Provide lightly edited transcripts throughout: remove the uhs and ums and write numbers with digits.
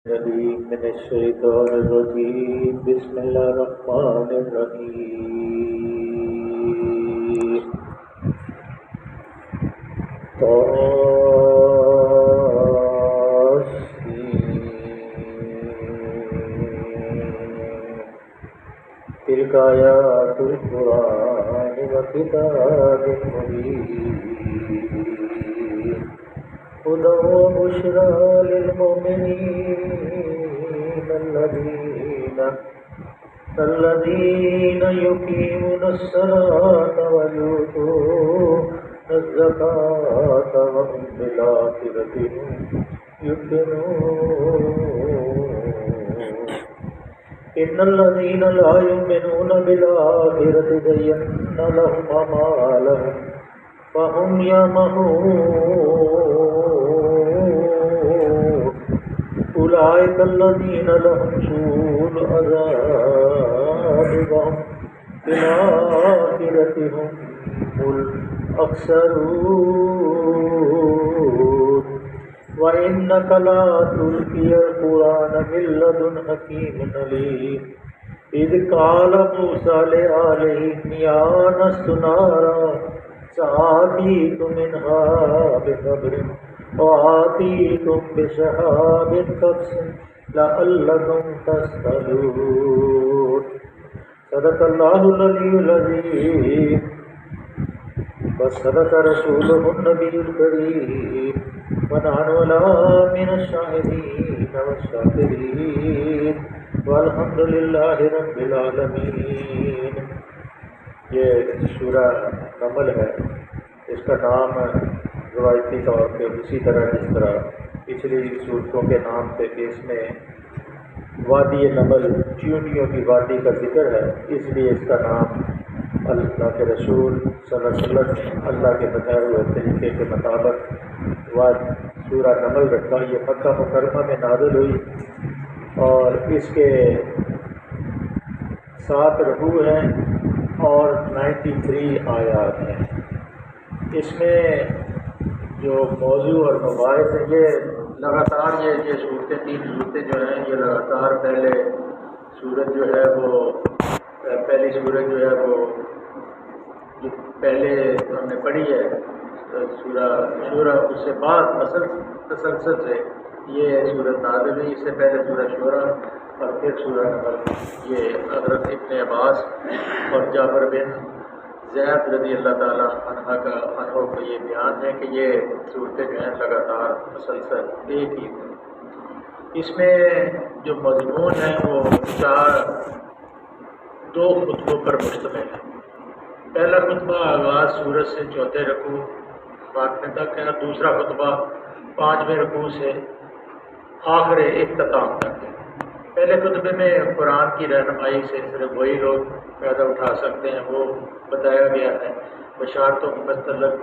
العليم من الشيطان الرجيم بسم الله الرحمن الرحيم تلك آيات القرآن وكتاب مبين هدى وبشرى للمؤمنين الذين يقيمون الصلاة ويؤتون الزكاة وهم بالآخرة هم يوقنون إن الذين لا يؤمنون بالآخرة زينا لهم أعمالهم فهم يعمهون أولئك الذين لهم سوء العذاب وهم في الآخرة هم الأخسرون وإنك لا تلقي القرآن من لدن حكيم عليم إذ قال موسى لآله يا نفس نارا سآتيكم منها بخبر وآتيكم بشهاب قبس لعلكم تسألون صدق الله العلي العظيم وصدق رسوله النبي الكريم ونحن على من الشاهدين والشاكرين والحمد لله رب العالمين۔ یہ سورہ نمل ہے، اس کا نام روایتی طور پہ اسی طرح جس طرح پچھلی صورتوں کے نام تھے کہ اس میں وادی نمل چیونٹیوں کی وادی کا ذکر ہے، اس لیے اس کا نام اللہ کے رسول صلی اللہ علیہ وسلم اللہ کے بتائے ہوئے طریقے کے مطابق سورہ نمل رکھا۔ یہ مکہ مکرمہ میں نازل ہوئی اور اس کے 7 رکوع ہیں اور 93 آیات ہیں۔ اس میں جو موضوع اور مباحث ہیں یہ لگاتار یہ صورتیں 3 صورتیں جو ہیں یہ لگاتار پہلے سورت جو ہے وہ پہلی سورت جو ہے وہ جو پہلے ہم نے پڑھی ہے سورہ شورہ، اس سے بعد تسلسل سے یہ سورت نازل ہوئی۔ اس سے پہلے سورہ شورہ اور پھر سورہ نمل۔ یہ حضرت ابن عباس اور جابر بن زید رضی اللہ تعالیٰ عنہ کا یہ بیان ہے کہ یہ صورتیں جو ہیں لگاتار مسلسل ایک ہی ہیں۔ اس میں جو مضمون ہے وہ 2 خطبوں پر مشتمل ہے۔ پہلا خطبہ آغاز سورت سے 4 رکوع خاتمے تک ہے، اور دوسرا خطبہ 5ویں رکوع سے آخر اختتام تک ہے۔ پہلے خطبے میں قرآن کی رہنمائی سے صرف وہی لوگ فائدہ اٹھا سکتے ہیں وہ بتایا گیا ہے، بشارتوں کے متعلق،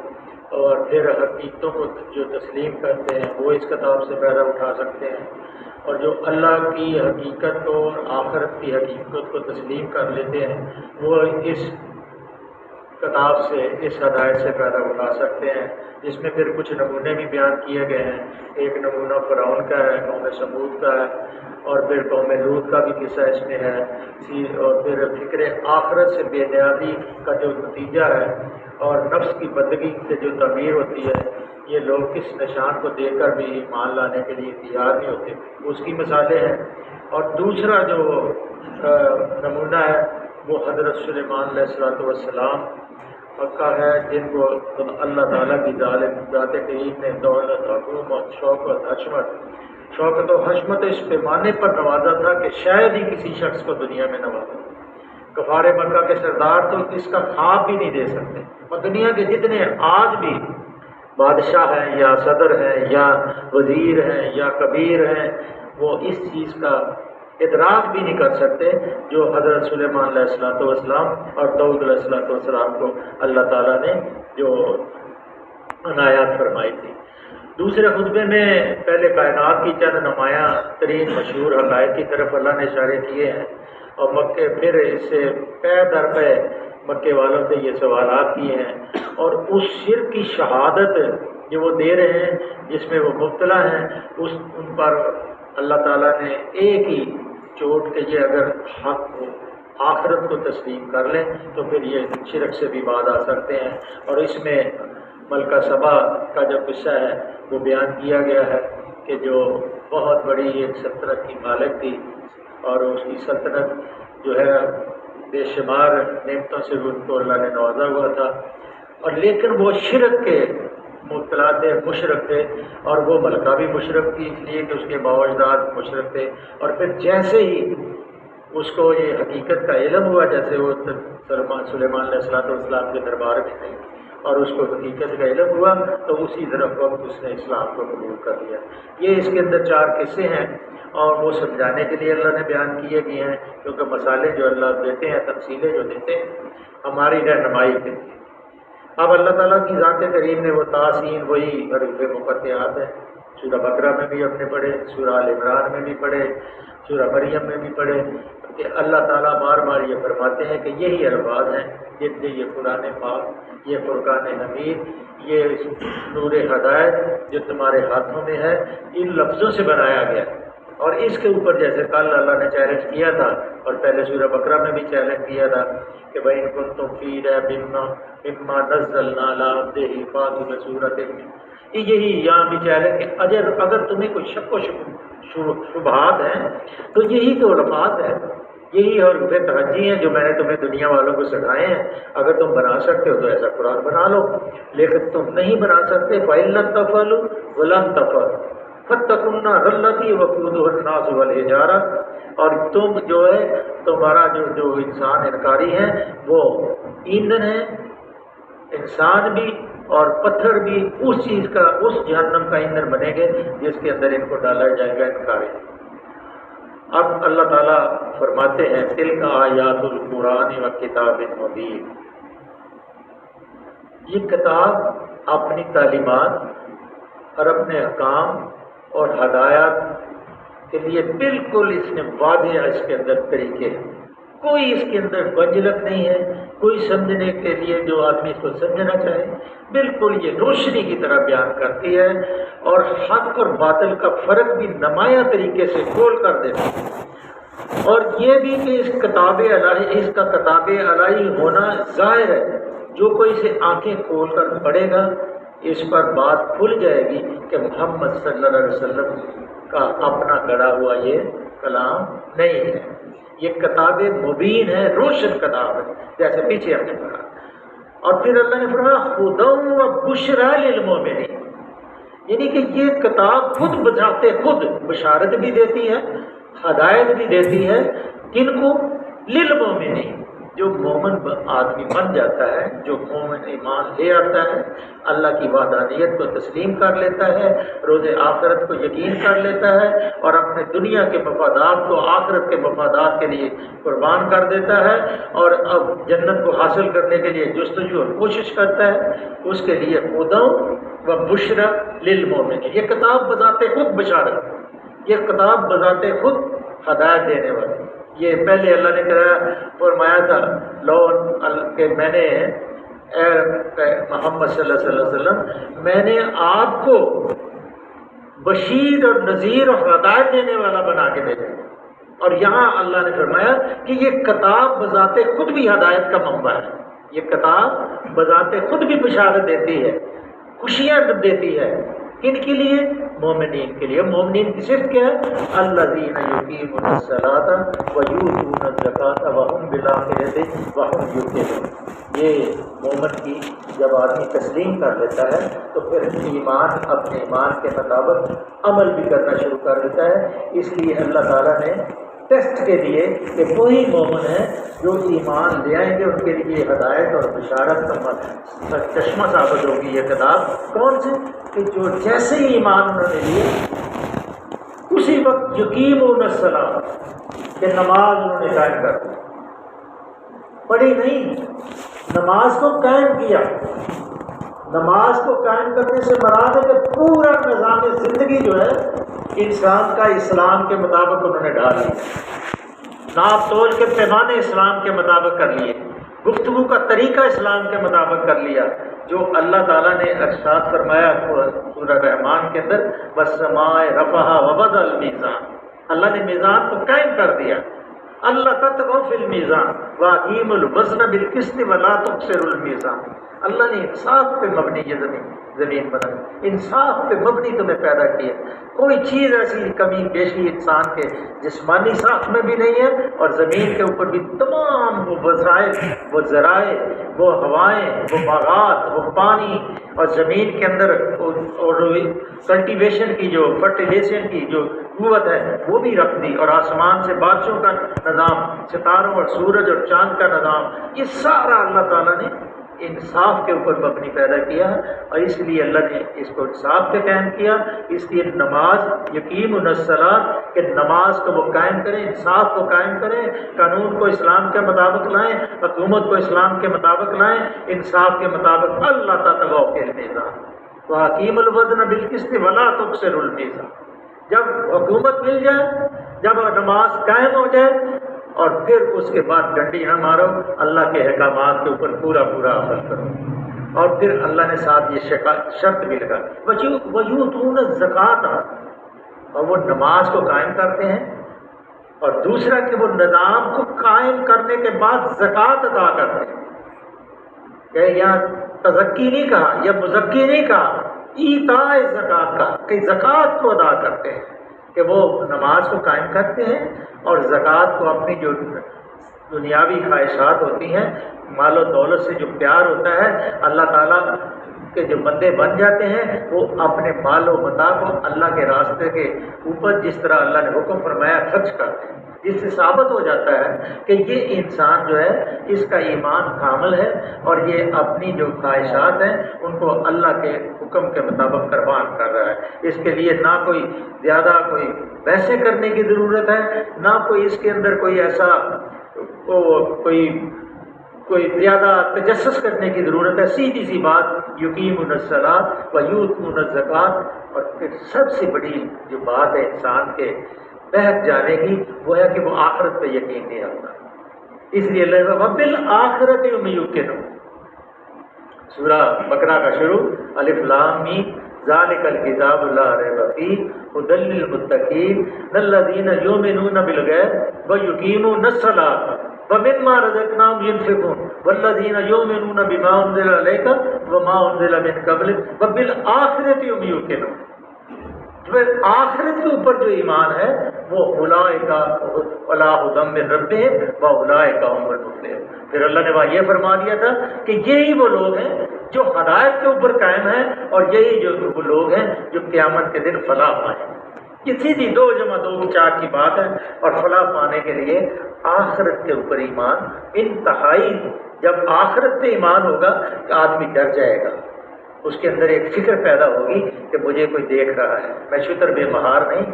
اور پھر حقیقتوں کو جو تسلیم کرتے ہیں وہ اس کتاب سے فائدہ اٹھا سکتے ہیں، اور جو اللہ کی حقیقت کو اور آخرت کی حقیقت کو تسلیم کر لیتے ہیں وہ اس کتاب سے، اس ہدایت سے فائدہ اٹھا سکتے ہیں، جس میں پھر کچھ نمونے بھی بیان کیے گئے ہیں۔ ایک نمونہ فرعون کا ہے، قوم سمود کا ہے، اور پھر قوم لوط کا بھی قصہ اس میں ہے، اور پھر فکر آخرت سے بے نیازی کا جو نتیجہ ہے اور نفس کی بندگی سے جو تعمیر ہوتی ہے، یہ لوگ کس نشان کو دیکھ کر بھی ایمان لانے کے لیے تیار نہیں ہوتے، اس کی مثالیں ہیں۔ اور دوسرا جو نمونہ ہے وہ حضرت سلیمان علیہ السلام کا ہے، جن کو اللہ تعالیٰ کی ذات کریم نے دولت، حکومت، شوکت و حشمت اس پیمانے پر نوازا تھا کہ شاید ہی کسی شخص کو دنیا میں نوازا۔ کفار مکہ کے سردار تو اس کا خواب بھی نہیں دے سکتے، اور دنیا کے جتنے آج بھی بادشاہ ہیں یا صدر ہیں یا وزیر ہیں یا کبیر ہیں وہ اس چیز کا ادراک بھی نہیں کر سکتے جو حضرت سلیمان علیہ السلام اور داؤد علیہ السلام کو اللہ تعالیٰ نے جو عنایات فرمائی تھی۔ دوسرے خطبے میں پہلے کائنات کی چند نمایاں ترین مشہور حقائق کی طرف اللہ نے اشارے کیے ہیں، اور مکے پھر اس سے پے در پے مکے والوں سے یہ سوالات کیے ہیں، اور اس شرک کی شہادت جو وہ دے رہے ہیں جس میں وہ مبتلا ہیں ان پر اللہ تعالیٰ نے ایک ہی چوٹ کے یہ اگر حق کو آخرت کو تسلیم کر لیں تو پھر یہ شرک سے بھی بعد آ سکتے ہیں۔ اور اس میں ملکہ سبا کا جو قصہ ہے وہ بیان کیا گیا ہے کہ جو بہت بڑی ایک سلطنت کی مالک تھی اور اس کی سلطنت جو ہے بے شمار نعمتوں سے ان کو اللہ نے نوازا ہوا تھا، اور لیکن وہ شرک کے مبتلا تھے، مشرک تھے، اور وہ ملکہ بھی مشرک تھی اس لیے کہ اس کے باوجداد مشرک تھے۔ اور پھر جیسے ہی اس کو یہ حقیقت کا علم ہوا، جیسے وہ سلیمان علیہ السلام کے دربار میں تھے اور اس کو حقیقت کا علم ہوا تو اسی طرح وقت اس نے اسلام کو قبول کر لیا۔ یہ اس کے اندر 4 قصے ہیں اور وہ سمجھانے کے لیے اللہ نے بیان کیے گئے ہیں، کیونکہ مسالے جو اللہ دیتے ہیں، تفصیلیں جو دیتے ہیں ہماری رہنمائی کے لیے۔ اب اللہ تعالیٰ کی ذات کریم نے وہ تاسین وہی حروف مقطعات ہیں، سورہ بقرہ میں بھی ہم نے پڑھے، سورہ آل عمران میں بھی پڑھے، سورہ مریم میں بھی پڑھے، کہ اللہ تعالیٰ بار بار یہ فرماتے ہیں کہ یہی الفاظ ہیں جن سے یہ قرآن پاک، یہ فرقان حمید، یہ نور ہدایت جو تمہارے ہاتھوں میں ہے، ان لفظوں سے بنایا گیا۔ اور اس کے اوپر جیسے کل اللہ نے چیلنج کیا تھا اور پہلے سورہ بقرہ میں بھی چیلنج کیا تھا کہ بھائی کنتم فی ریب مما نزلنا علی عبدہ فأتوا بسورۃ من، یہی یہاں بھی چیلنج کہ اگر تمہیں کوئی شک و شبہات ہیں تو یہی تو الفاظ ہیں، یہی حروف تہجی ہیں جو میں نے تمہیں دنیا والوں کو سکھائے ہیں۔ اگر تم بنا سکتے ہو تو ایسا قرآن بنا لو، لیکن تم نہیں بنا سکتے فَإِن لَّم تَفْعَلُوا وَلَن تَفْعَلُوا فَاتَّقُوا النَّارَ الَّتِي وَقُودُهَا النَّاسُ وَالْحِجَارَةُ، اور تم جو ہے تمہارا جو انسان انکاری ہیں وہ ایندھن ہے، انسان بھی اور پتھر بھی اس چیز کا، اس جہنم کا ایندھن بنے گے جس کے اندر ان کو ڈالا جائے گا انکاری۔ اب اللہ تعالیٰ فرماتے ہیں تلک آیات القرآن و کتاب مبین، یہ کتاب اپنی تعلیمات اور اپنے احکام اور ہدایات کے لیے بالکل اس نے واضح اس کے اندر طریقے ہیں، کوئی اس کے اندر گنجلک نہیں ہے، کوئی سمجھنے کے لیے جو آدمی اس کو سمجھنا چاہے بالکل یہ روشنی کی طرح بیان کرتی ہے، اور حق اور باطل کا فرق بھی نمایاں طریقے سے کھول کر دیتی ہے۔ اور یہ بھی کہ اس کتاب الہی، اس کا کتاب الہی ہونا ظاہر ہے، جو کوئی اسے آنکھیں کھول کر پڑھے گا اس پر بات کھل جائے گی کہ محمد صلی اللہ علیہ وسلم کا اپنا گڑھا ہوا یہ کلام نہیں ہے، یہ کتاب مبین ہے، روشن کتاب ہے، جیسے پیچھے ہم نے پڑھا۔ اور پھر اللہ نے فرمایا ھدی و بشریٰ للمؤمنین، یعنی کہ یہ کتاب خود بذات خود بشارت بھی دیتی ہے، ہدایت بھی دیتی ہے، کن کو؟ للمؤمنین، جو مومن آدمی بن جاتا ہے، جو مومن ایمان لے آتا ہے، اللہ کی وحدانیت کو تسلیم کر لیتا ہے، روز آخرت کو یقین کر لیتا ہے، اور اپنے دنیا کے مفادات کو آخرت کے مفادات کے لیے قربان کر دیتا ہے، اور اب جنت کو حاصل کرنے کے لیے جستجو اور کوشش کرتا ہے، اس کے لیے ھدی و بشریٰ للمؤمنین، یہ کتاب بذات خود بشارت، یہ کتاب بذات خود ہدایت دینے والی۔ یہ پہلے اللہ نے فرمایا تھا لو کہ میں نے اے محمد صلی اللہ علیہ وسلم، میں نے آپ کو بشیر اور نذیر اور ہدایت دینے والا بنا کے بھیجا، اور یہاں اللہ نے فرمایا کہ یہ کتاب بذات خود بھی ہدایت کا منبع ہے، یہ کتاب بذات خود بھی بشارت دیتی ہے، خوشیاں دیتی ہے، کن کے لیے؟ مومنین کے لیے۔ مومنین کی صفت کیا ہے؟ الذین یقیمون الصلاۃ ویؤتون الزکاۃ وہم بالآخرۃ وہم یوقنون، یہ مومن کی جب آدمی تسلیم کر لیتا ہے تو پھر ایمان، اپنے ایمان کے مطابق عمل بھی کرنا شروع کر دیتا ہے۔ اس لیے اللہ تعالیٰ نے ٹیسٹ کے لیے کہ وہی مومن ہیں جو ایمان لے آئیں گے، ان کے لیے ہدایت اور بشارت کا چشمہ ثابت ہوگی یہ کتاب۔ کون سے؟ کہ جو جیسے ہی ایمان انہوں نے لیے اسی وقت یقیمون الصلاۃ، کہ نماز انہوں نے قائم کر دی، پڑھی نہیں، نماز کو قائم کیا۔ نماز کو قائم کرنے سے مراد ہے کہ پورا نظام زندگی جو ہے انسان کا اسلام کے مطابق انہوں نے ڈال لیا، ناپ تول کے پیمانے اسلام کے مطابق کر لیے، گفتگو کا طریقہ اسلام کے مطابق کر لیا، جو اللہ تعالیٰ نے ارشاد فرمایا سورہ رحمان کے اندر والسماء رفعها ووضع المیزان، اللہ نے میزان کو قائم کر دیا، اللہ تطغوا فی المیزان واقیموا الوزن بالقسط ولا تخسروا المیزان، اللہ نے انصاف پہ مبنی یہ زمین بنائی، انصاف پہ مبنی تمہیں پیدا کیا، کوئی چیز ایسی کمی بیشی انسان کے جسمانی ساخت میں بھی نہیں ہے، اور زمین کے اوپر بھی تمام وہ وسائل، وہ ذرائع، وہ ہوائیں، وہ باغات، وہ پانی، اور زمین کے اندر اور کلٹیویشن کی جو فرٹیلیشن کی جو قوت ہے وہ بھی رکھ دی، اور آسمان سے بارشوں کا نظام، ستاروں اور سورج اور چاند کا نظام، یہ سارا اللہ تعالیٰ نے انصاف کے اوپر مبنی پیدا کیا ہے، اور اس لیے اللہ نے اس کو انصاف پہ قائم کیا، اس لیے نماز یقیمون الصلاۃ کہ نماز کو وہ قائم کریں، انصاف کو قائم کریں، قانون کو اسلام کے مطابق لائیں، حکومت کو اسلام کے مطابق لائیں، انصاف کے مطابق، اللہ تطغوا فی المیزان واقیموا الوزن بالقسط ولا تخسروا المیزان۔ جب حکومت مل جائے، جب نماز قائم ہو جائے، اور پھر اس کے بعد ڈنڈی نہ مارو، اللہ کے احکامات کے اوپر پورا عمل کرو، اور پھر اللہ نے ساتھ یہ شرط بھی لگا وَيُؤْتُونَ الزَّكَاةَ، اور وہ نماز کو قائم کرتے ہیں، اور دوسرا کہ وہ نظام کو قائم کرنے کے بعد زکوٰۃ ادا کرتے ہیں، کہ یہاں تزکی نہیں کہا یا مزکی نہیں کہا، ایتاء زکوٰۃ کہا کہ زکوٰۃ کو ادا کرتے ہیں، کہ وہ نماز کو قائم کرتے ہیں اور زکوٰۃ کو اپنی جو دنیاوی خواہشات ہوتی ہیں، مال و دولت سے جو پیار ہوتا ہے، اللہ تعالیٰ کے جو بندے بن جاتے ہیں وہ اپنے مال و متاع کو اللہ کے راستے کے اوپر جس طرح اللہ نے حکم فرمایا خرچ کرتے ہیں، جس سے ثابت ہو جاتا ہے کہ یہ انسان جو ہے اس کا ایمان کامل ہے، اور یہ اپنی جو خواہشات ہیں ان کو اللہ کے حکم کے مطابق قربان کر رہا ہے، اس کے لیے نہ کوئی زیادہ کوئی ویسے کرنے کی ضرورت ہے، نہ کوئی اس کے اندر کوئی ایسا کوئی زیادہ تجسس کرنے کی ضرورت ہے، سیدھی سی بات یقیمون الصلاۃ ویؤتون الزکوٰۃ۔ اور پھر سب سے بڑی جو بات ہے انسان کے بہک جانے کی وہ ہے کہ وہ آخرت پہ یقین نہیں رکھتا، اس لیے اللہ وبالآخرۃ ہم یوقنون، سورہ بقرہ کا شروع الف لام میم ذالک الکتاب لا ریب فیہ ھدی للمتقین الذین یؤمنون بالغیب ویقیمون الصلاۃ ومما رزقناہم ینفقون والذین یؤمنون بما انزل الیک وما انزل من قبلک وبالآخرۃ ہم یوقنون۔ آخرت کے اوپر جو ایمان ہے وہ اولئک علی ھدی من ربہم واولئک ھم المفلحون۔ پھر اللہ نے وہاں یہ فرما دیا تھا کہ یہی وہ لوگ ہیں جو ہدایت کے اوپر قائم ہیں، اور یہی جو وہ لوگ ہیں جو قیامت کے دن فلاح پائیں۔ یہ سیدھی 2 + 2 = 4 کی بات ہے، اور فلاح پانے کے لیے آخرت کے اوپر ایمان انتہائی، جب آخرت پہ ایمان ہوگا کہ آدمی ڈر جائے گا، اس کے اندر ایک فکر پیدا ہوگی کہ مجھے کوئی دیکھ رہا ہے، میں شتر بے مہار نہیں،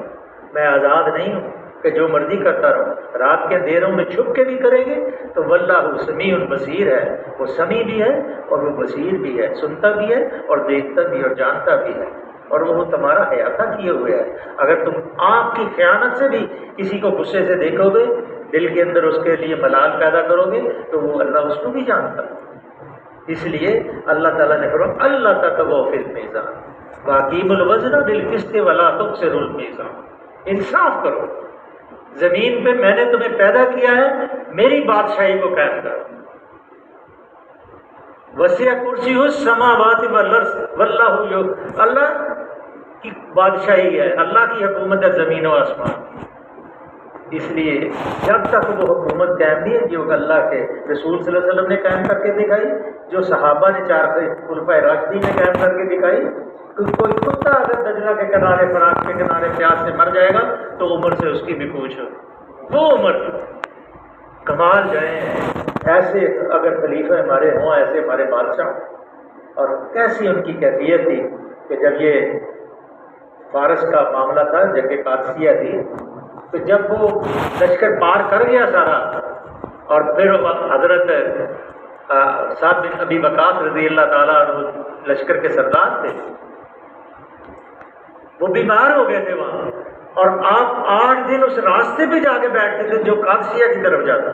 میں آزاد نہیں ہوں کہ جو مرضی کرتا رہوں، رات کے اندھیروں میں چھپ کے بھی کریں گے تو واللہ سمیع بصیر ہے، وہ سمیع بھی ہے اور وہ بصیر بھی ہے، سنتا بھی ہے اور دیکھتا بھی اور جانتا بھی ہے، اور وہ تمہارا احاطہ کیے ہوئے ہے۔ اگر تم آنکھ کی خیانت سے بھی کسی کو غصے سے دیکھو گے، دل کے اندر اس کے لیے ملال پیدا کرو گے، تو وہ اللہ اس کو بھی جانتا ہے۔ اس لیے اللہ تعالیٰ نے فرمایا اللہ تطغوا فی المیزان واقیموا الوزن بالقسط ولا تخسروا المیزان، انصاف کرو، زمین پہ میں نے تمہیں پیدا کیا ہے، میری بادشاہی کو قائم کرو۔ وسع کرسیہ السماوات والارض واللہ، اللہ کی بادشاہی ہے، اللہ کی حکومت ہے زمین و آسمان، اس لیے جب تک وہ حکومت قائم نہیں ہے جو اللہ کے رسول صلی اللہ علیہ وسلم نے قائم کر کے دکھائی، جو صحابہ نے 4 خلفائے راشدین نے قائم کر کے دکھائی، کہ کوئی کتا اگر دجلہ کے کنارے فرات کے کنارے پیاس سے مر جائے گا تو عمر سے اس کی بھی پوچھو، وہ عمر کمال جائیں، ایسے اگر خلیفہ ہمارے ہوں، ایسے ہمارے بادشاہ، اور کیسی ان کی کیفیت تھی کہ جب یہ فارس کا معاملہ تھا، جنگ قادسیہ تھی، تو جب وہ لشکر پار کر گیا سارا، اور پھر حضرت سعد بن ابی وقاص رضی اللہ تعالیٰ عنہ لشکر کے سردار تھے، وہ بیمار ہو گئے تھے وہاں، اور آپ 8 دن اس راستے پہ جا کے بیٹھتے تھے جو قادسیہ کی طرف جاتا،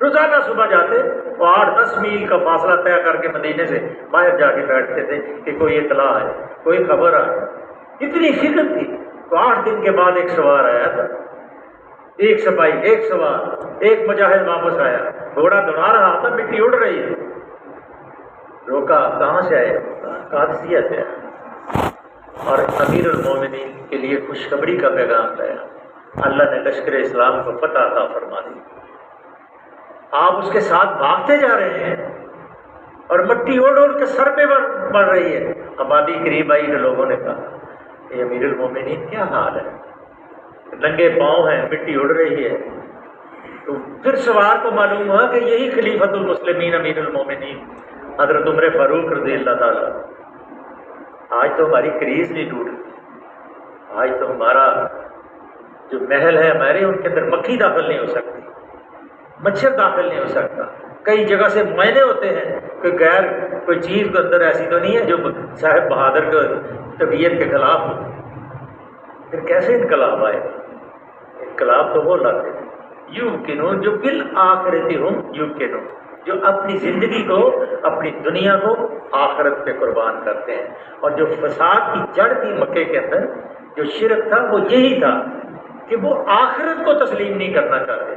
روزانہ صبح جاتے اور 8-10 میل کا فاصلہ طے کر کے مدینے سے باہر جا کے بیٹھتے تھے کہ کوئی اطلاع آئے، کوئی خبر آئے. اتنی فکر تھی. تو 8 دن کے بعد ایک سوار آیا تھا، ایک سپاہی، ایک سوار، ایک مجاہد واپس آیا، گھوڑا دوڑا رہا تھا، مٹی اڑ رہی ہے. روکا، کہاں سے آئے؟ قادسیہ سے آیا، اور امیر المومنین کے لیے خوشخبری کا پیغام لایا. اللہ نے لشکر اسلام کو فتح عطا فرما دی. آپ اس کے ساتھ بھاگتے جا رہے ہیں اور مٹی اوڑ اوڑ کے سر پہ بڑھ رہی ہے. آبادی قریب آئی تو لوگوں نے کہا اے امیر المومنین کیا حال ہے؟ ننگے پاؤں ہیں، مٹی اڑ رہی ہے. تو پھر سوار کو معلوم ہوا کہ یہی خلیفۃ المسلمین امیر المومنین حضرت عمر فاروق رضی اللہ تعالیٰ. آج تو ہماری کریز نہیں ٹوٹ، آج تو ہمارا جو محل ہے ہمارے، ان کے اندر مکھی داخل نہیں ہو سکتی، مچھر داخل نہیں ہو سکتا. کئی جگہ سے معائنے ہوتے ہیں کہ غیر کوئی چیز کے اندر ایسی تو نہیں ہے جو صاحب بہادر کے طبیعت کے خلاف ہو. پھر کیسے انقلاب آئے؟ انقلاب تو وہ لاتے ہیں یمکنون جو بالآخرت ہم یمکنون، جو اپنی زندگی کو، اپنی دنیا کو آخرت پہ قربان کرتے ہیں. اور جو فساد کی جڑ تھی مکے کے اندر، جو شرک تھا، وہ یہی تھا کہ وہ آخرت کو تسلیم نہیں کرنا چاہتے.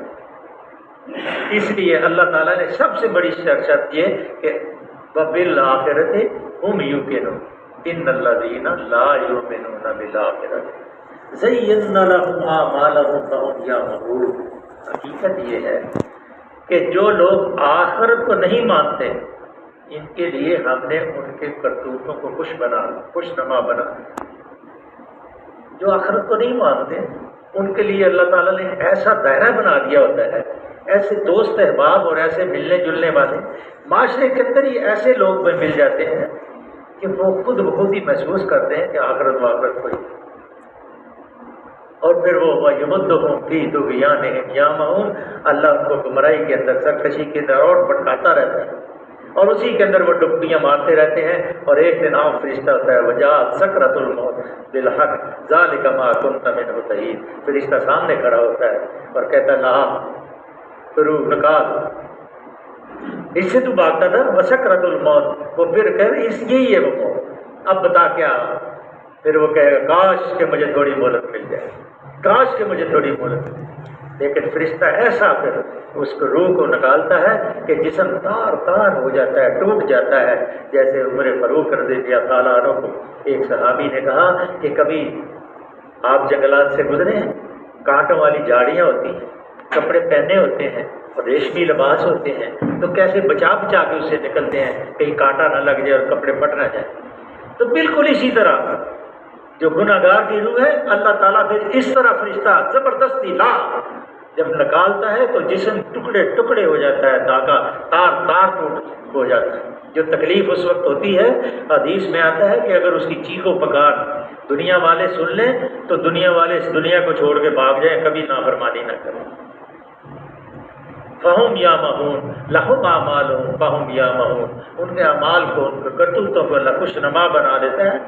اس لیے اللہ تعالیٰ نے سب سے بڑی شرط یہ کہ وَبِالْآخِرَةِ هُمْ يُوقِنُونَ إِنَّ الَّذِينَ لَا يُؤْمِنُونَ بِالْآخِرَةِ زَيَّنَّا لَهُمْ أَعْمَالَهُمْ فَهُمْ يَعْمَهُونَ. حقیقت یہ ہے کہ جو لوگ آخرت کو نہیں مانتے، ان کے لیے ہم نے ان کے کرتوتوں کو خوشنما بنا. جو آخرت کو نہیں مانتے ان کے لیے اللہ تعالیٰ نے ایسا دائرہ بنا دیا ہوتا ہے، ایسے دوست احباب اور ایسے ملنے جلنے والے معاشرے کے اندر ہی ایسے لوگ مل جاتے ہیں کہ وہ خود بخود ہی محسوس کرتے ہیں کہ آخرت واخرت کوئی. اور پھر وہ وَيُمُدُّهُمْ فِي طُغْيَانِهِمْ يَعْمَهُونَ، اللہ ان کو گمراہی کے اندر، سرکشی کے اندر اور بھٹکاتا رہتا ہے، اور اسی کے اندر وہ ڈبکیاں مارتے رہتے ہیں. اور ایک دن عام فرشتہ ہوتا ہے وَجَاءَتْ سَكْرَةُ الْمَوْتِ بِالْحَقِّ ذَلِكَ مَا كُنْتَ مِنْهُ تَحِيدُ. فرشتہ سامنے کھڑا ہوتا ہے اور کہتا ہے لا کرو نکال، اس سے تو بھاگتا تھا. وَسَكْرَةُ الْمَوْتِ، وہ پھر کہے یہی ہے وہ موت، اب بتا کیا. پھر وہ کہے گا کاش کہ مجھے تھوڑی مہلت مل جائے، کاش کہ مجھے تھوڑی مہلت مل جائے. لیکن فرشتہ ایسا پھر اس کو روح کو نکالتا ہے کہ جسم تار تار ہو جاتا ہے، ٹوٹ جاتا ہے. جیسے عمر فاروق رضی اللہ تعالیٰ عنہ کو ایک صحابی نے کہا کہ کبھی آپ جنگلات سے گزرے ہیں، کانٹوں والی جھاڑیاں ہوتی ہیں، کپڑے پہنے ہوتے ہیں اور ریشمی لباس ہوتے ہیں، تو کیسے بچا بچا کے اس سے نکلتے ہیں کہیں کانٹا نہ لگ جائے اور کپڑے پھٹ نہ جائے. تو بالکل اسی طرح جو گناہ گار کی روح ہے، اللہ تعالیٰ پھر اس طرح فرشتہ زبردستی لا جب نکالتا ہے تو جسم ٹکڑے ٹکڑے ہو جاتا ہے، داغا تار تار ٹوٹ ہو جاتا ہے. جو تکلیف اس وقت ہوتی ہے، حدیث میں آتا ہے کہ اگر اس کی چیخ و پکار دنیا والے سن لیں تو دنیا والے اس دنیا کو چھوڑ کے بھاگ جائیں، کبھی نافرمانی نہ کریں. فَهُمْ يَعْمَهُونَ لَهُمْ أَعْمَالُهُمْ فَهُمْ يَعْمَهُونَ. ان کے اعمال کو، ان کے کرتوتوں کو اللہ خوشنما بنا دیتا ہے.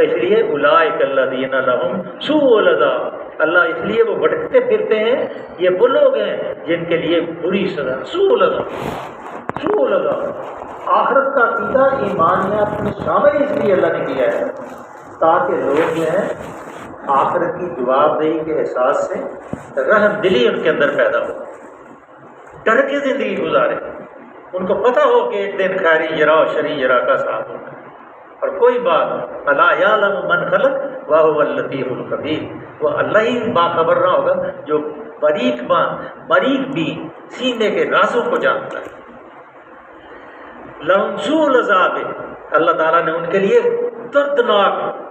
اس لیے أُولَٰئِكَ الَّذِينَ لَهُمْ سُوءُ الْعَذَابِ، اللہ اس لیے وہ بھٹکتے پھرتے ہیں، یہ وہ لوگ ہیں جن کے لیے بری سزا. سوء العذاب، سوء العذاب. آخرت کا عقیدہ ایمانیات میں شامل اس لیے اللہ نے کیا ہے تاکہ لوگ جو ہیں آخرت کی جواب دہی کے احساس سے رحم دلی ان کے اندر پیدا ہو، ڈر کے زندگی گزارے. ان کو پتہ ہو کہ ایک دن خیری جرا و شری جرا کا ساتھ ہونا. اور کوئی بات الا یعلم من خلق وهو اللطیف الخبیر، وہ اللہ ہی باخبر نہ ہوگا جو باریک بھی سینے کے رازوں کو جانتا ہے. لہم سوء العذاب، اللہ تعالیٰ نے ان کے لیے دردناک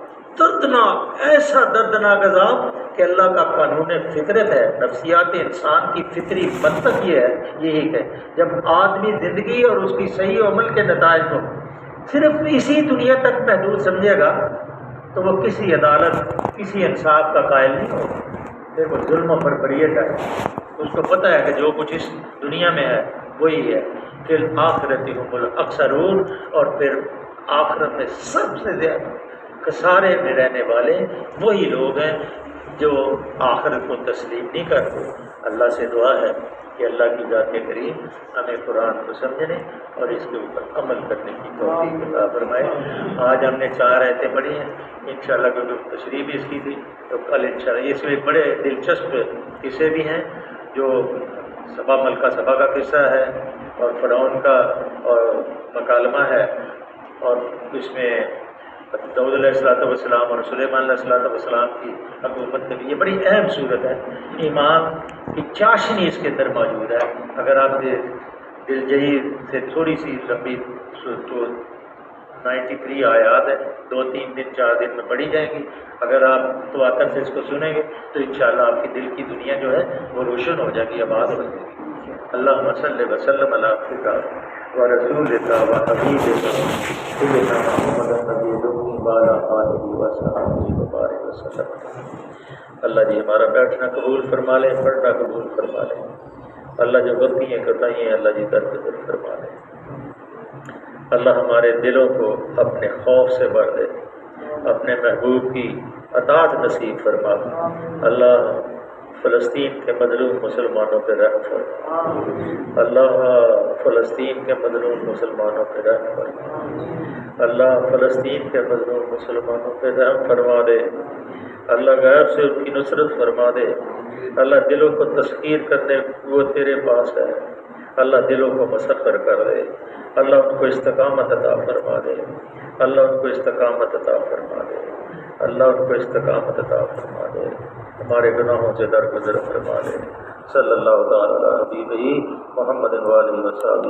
ایسا دردناک عذاب کہ اللہ کا قانون فطرت ہے، نفسیات انسان کی فطری منطق یہ ہے، یہی ہے جب آدمی زندگی اور اس کی صحیح عمل کے نتائج کو صرف اسی دنیا تک محدود سمجھے گا تو وہ کسی عدالت، کسی انصاف کا قائل نہیں ہوگا. پھر وہ ظلم و بربریت ہے. اس کو پتہ ہے کہ جو کچھ اس دنیا میں ہے وہی ہے. پھر آخرت ہم الاکثرون، اور پھر آخرت میں سب سے زیادہ خسارے میں رہنے والے وہی لوگ ہیں جو آخرت کو تسلیم نہیں کرتے، اللہ سے دعا ہے کہ اللہ کی ذات کریم ہمیں قرآن کو سمجھنے اور اس کے اوپر عمل کرنے کی توفیق عطا فرمائے۔ آج ہم نے 4 آیتیں پڑھی ہیں، انشاءاللہ کیونکہ تشریح بھی اس کی تھی تو کل انشاءاللہ اس میں بڑے دلچسپ قصے بھی ہیں، جو سبا ملکہ سبا کا قصہ ہے اور فرعون کا اور مکالمہ ہے، اور اس میں داؤد علیہ السلام اور سلیمان علیہ السلام کی حکومت میں بھی، یہ بڑی اہم صورت ہے۔ ایمان کی چاشنی اس کے اندر موجود ہے۔ اگر آپ دل جہی سے تھوڑی سی لمبی تو 93 آیات ہے، 2-3 دن 4 دن میں پڑھی جائیں گی۔ اگر آپ تواتر سے اس کو سنیں گے تو انشاءاللہ آپ کی دل کی دنیا جو ہے وہ روشن ہو جائے گی، آباد ہو جائے گی۔ اللہم صلی وسلم علی عبدک و رسولک و حبیبک سیدنا محمد النبی الأمی وعلی آلہ و صحبہ وبارک وسلم۔ اللہ جی ہمارا بیٹھنا قبول فرما لے، پڑھنا قبول فرما لے۔ اللہ جو غلطیاں کوتاہیاں اللہ جی درگزر فرما لے۔ اللہ ہمارے دلوں کو اپنے خوف سے بھر دے، اپنے محبوب کی اطاعت نصیب فرما۔ اللہ فلسطین کے مظلوم مسلمانوں پہ رحم فرما۔ اللہ فلسطین کے مظلوم مسلمانوں پہ رحم فرما۔ اللہ فلسطین کے مظلوم مسلمانوں پہ رحم فرما دے۔ اللہ غیب سے ان کی نصرت فرما دے۔ اللہ دلوں کو تسخیر کرنے وہ تیرے پاس ہے، اللہ دلوں کو مسخر کر دے۔ اللہ ان کو استقامت عطا فرما دے، اللہ ان کو استقامت عطا فرما دے، اللہ ان کو استقامت عطا فرما دے، ہمارے گناہوں سے درگزر فرما دے۔ صلی اللہ تعالیٰ علیہ محمد و آلہ و صحبہ